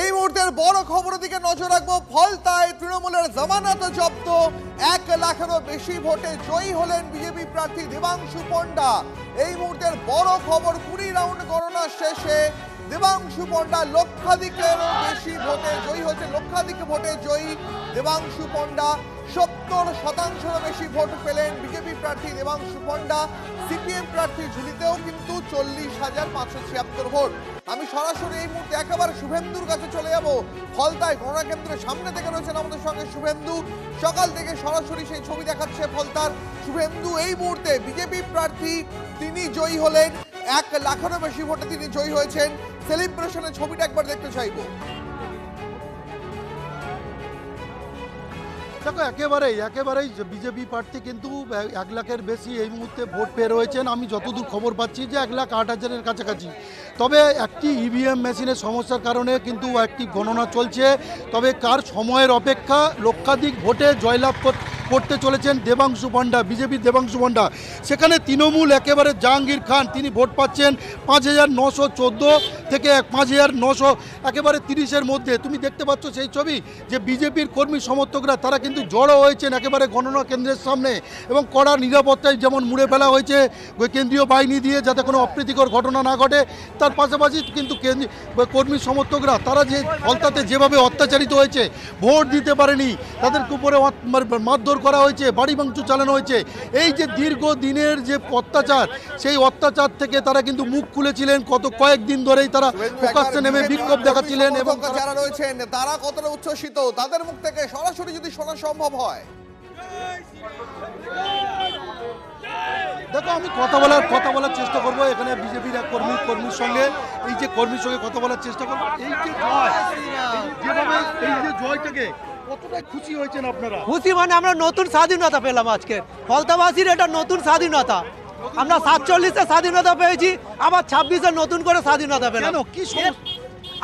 এই মুহূর্তের বড় খবরের দিকে নজর রাখবো। ফলতায় তৃণমূলের জামানত জব্দ, 1 লাখেরও বেশি ভোটে জয়ী হলেন বিজেপি প্রার্থী দেবাংশু পণ্ডা। এই মুহূর্তের বড় খবর, 20 রাউন্ড গণনা শেষে দেবাংশু পণ্ডা লক্ষাধিকেরও বেশি ভোটে জয়ী হয়েছে। লক্ষাধিক ভোটে জয়ী দেবাংশু পণ্ডা, 70% বেশি ভোট পেলেন বিজেপি প্রার্থী দেবাংশু পণ্ডা। সিপিএম প্রার্থী ঝুলিতেও কিন্তু 40,576 ভোট। আমি সরাসরি এই মুহূর্তে একেবারে শুভেন্দুর কাছে চলে যাব। ফলতায় গণনা কেন্দ্রের সামনে থেকে রয়েছেন আমাদের সঙ্গে শুভেন্দু। সকাল থেকে সরাসরি সেই ছবি দেখাচ্ছে ফলতার। শুভেন্দু, এই মুহূর্তে বিজেপি প্রার্থী তিনি জয়ী হলেন, 1 লাখেরও বেশি ভোটে তিনি জয়ী হয়েছেন। সেলিব্রেশনের ছবিটা একবার দেখতে চাইবো। দেখো, একেবারেই বিজেপি প্রার্থী কিন্তু 1 লাখের বেশি এই মুহূর্তে ভোট পেয়ে রয়েছেন। আমি যতদূর খবর পাচ্ছি যে 1,08,000-এর কাছাকাছি। তবে একটি ইভিএম মেশিনের সমস্যার কারণে কিন্তু একটি গণনা চলছে। তবে কার সময়ের অপেক্ষা, লক্ষাধিক ভোটে জয়লাভ করতে চলেছেন দেবাংশু পণ্ডা, বিজেপির দেবাংশু পণ্ডা। সেখানে তৃণমূল একেবারে জাহাঙ্গীর খান, তিনি ভোট পাচ্ছেন 5,914 থেকে 5,900 একেবারে 30-এর মধ্যে। তুমি দেখতে পাচ্ছ সেই ছবি যে বিজেপির কর্মী সমর্থকরা তারা কিন্তু জড়ো হয়েছেন একেবারে গণনা কেন্দ্রের সামনে, এবং কড়া নিরাপত্তায় যেমন মুড়ে ফেলা হয়েছে কেন্দ্রীয় বাহিনী দিয়ে, যাতে কোনো অপ্রীতিকর ঘটনা না ঘটে। তার পাশাপাশি কিন্তু কর্মী সমর্থকরা তারা যে ফলতাতে যেভাবে অত্যাচারিত হয়েছে, ভোট দিতে পারেনি, তাদের উপরে মারধর করা হয়েছে, বাড়ি ভাঙচুর চালানো হয়েছে। এই যে দীর্ঘদিনের যে অত্যাচার, সেই অত্যাচার থেকে তারা কিন্তু মুখ খুলেছিলেন। কয়েকদিন ধরেই তারা প্রকাশ্যে নেমে বিক্ষোভ দেখাচ্ছিলেন। এবং যারা রয়েছেন তারা কতটা উচ্ছ্বসিত, তাদের মুখ থেকে সরাসরি যদি শোনা সম্ভব হয়। দেখো, আমি কথা বলার চেষ্টা করব এখানে বিজেপির এক কর্মীর সঙ্গে, এই যে কর্মীর সঙ্গে কথা বলার চেষ্টা করবো। এই যে জয়, যেভাবে এই যে জয়টাকে কতটা খুশি হয়েছেন আপনারা? খুশি মানে আমরা নতুন স্বাধীনতা পেলাম আজকে। ফলতাবাসীর এটা নতুন স্বাধীনতা। আমরা 47-এ স্বাধীনতা পেয়েছি, আবার 26-এ নতুন করে স্বাধীনতা পেলাম। কি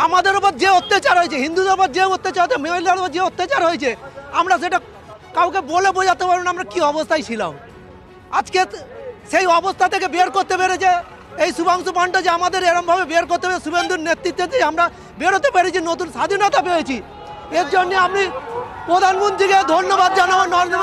আমাদের উপর যে অত্যাচার হয়েছে, হিন্দুদের উপর যে অত্যাচার হয়েছে, মহিলাদের উপর যে অত্যাচার হয়েছে, আমরা সেটা কাউকে বলে বোঝাতে পারবো না আমরা কি অবস্থায় ছিলাম। আজকে সেই অবস্থা থেকে বের করতে পেরেছে এই শুভাংশু পণ্ডা, যে আমাদের এরমভাবে বের করতে পেরে শুভেন্দুর নেতৃত্বে আমরা বেরোতে পেরেছি, নতুন স্বাধীনতা পেয়েছি। এর জন্য আমি প্রধানমন্ত্রীকে ধন্যবাদ জানাবো। নরেন্দ্র